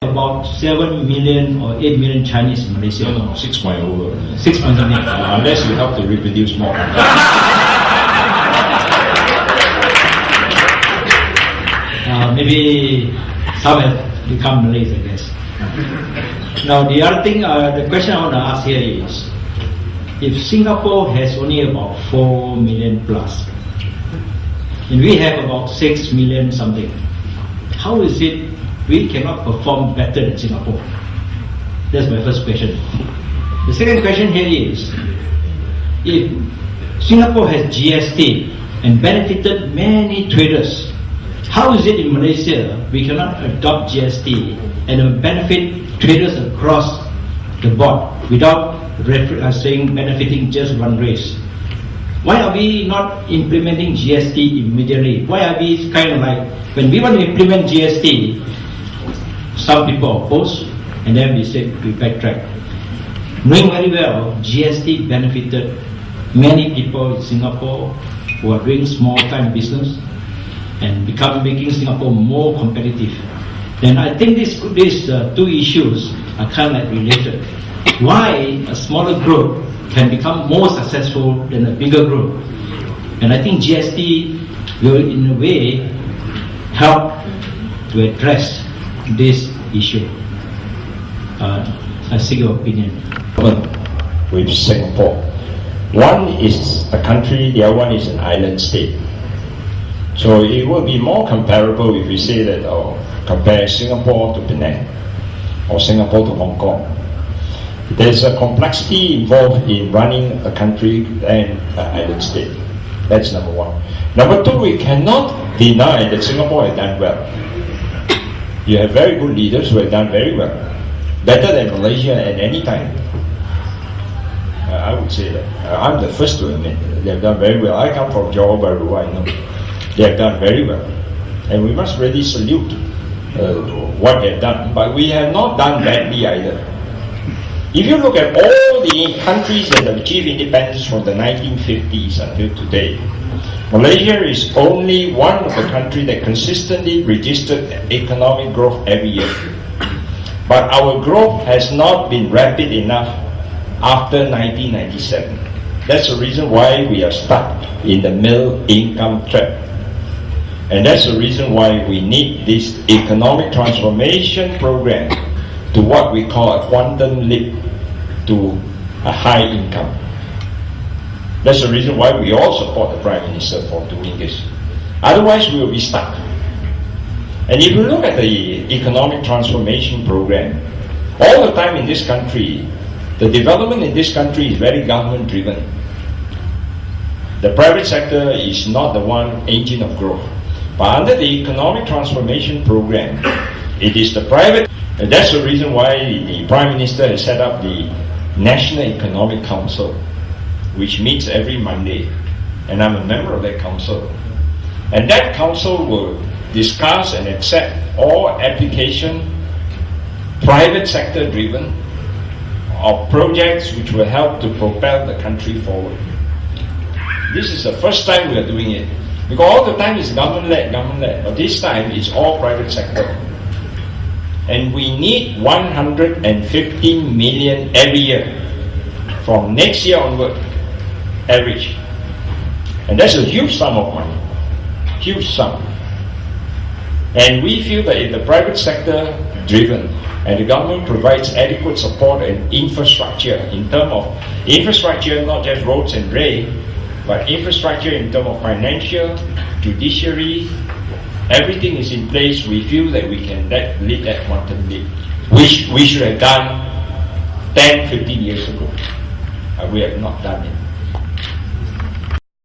About 7 million or 8 million Chinese in Malaysia. No, 6 point over. 6 point something. Unless you help to reproduce more. Maybe some have become Malays, I guess. Now the other thing, the question I want to ask here is, if Singapore has only about 4 million plus, and we have about 6 million something, how is it we cannot perform better than Singapore? That's my first question. The second question here is, if Singapore has GST and benefited many traders, how is it in Malaysia we cannot adopt GST and benefit traders across the board without saying benefiting just one race? Why are we not implementing GST immediately? Why are we kind of like, when we want to implement GST, some people oppose, and then we say we backtrack. Knowing very well, GST benefited many people in Singapore who are doing small-time business and making Singapore more competitive. Then I think these two issues are kind of like related. Why a smaller group can become more successful than a bigger group? And I think GST will, in a way, help to address this issue. I seek your opinion. With Singapore, one is a country, the other one is an island state. So it will be more comparable if we say that, compare Singapore to Penang or Singapore to Hong Kong. There's a complexity involved in running a country and an island state. That's number one. Number two, we cannot deny that Singapore has done well. You have very good leaders who have done very well, better than Malaysia at any time. I would say that. I'm the first to admit they have done very well. I come from Johor Bahru, I know. They have done very well. And we must really salute what they have done. But we have not done badly either. If you look at all the countries that have achieved independence from the 1950s until today, Malaysia is only one of the countries that consistently registered economic growth every year. But our growth has not been rapid enough after 1997. That's the reason why we are stuck in the middle income trap. And that's the reason why we need this economic transformation program to what we call a quantum leap to a high income. That's the reason why we all support the Prime Minister for doing this. Otherwise, we will be stuck. And if you look at the economic transformation program, all the time in this country, the development in this country is very government driven. The private sector is not the one engine of growth. But under the economic transformation program, it is the private. And that's the reason why the Prime Minister has set up the National Economic Council, which meets every Monday. And I'm a member of that council. And that council will discuss and accept all application, private sector driven, of projects which will help to propel the country forward. This is the first time we are doing it. Because all the time it's government-led, but this time it's all private sector. And we need 150 million every year, from next year onward, average. And that's a huge sum of money, huge sum. And we feel that if the private sector driven and the government provides adequate support and infrastructure, in terms of infrastructure, not just roads and rail, but infrastructure in terms of financial, judiciary, everything is in place, we feel that we can lead that quantum leap, which we should have done 10, 15 years ago. We have not done it.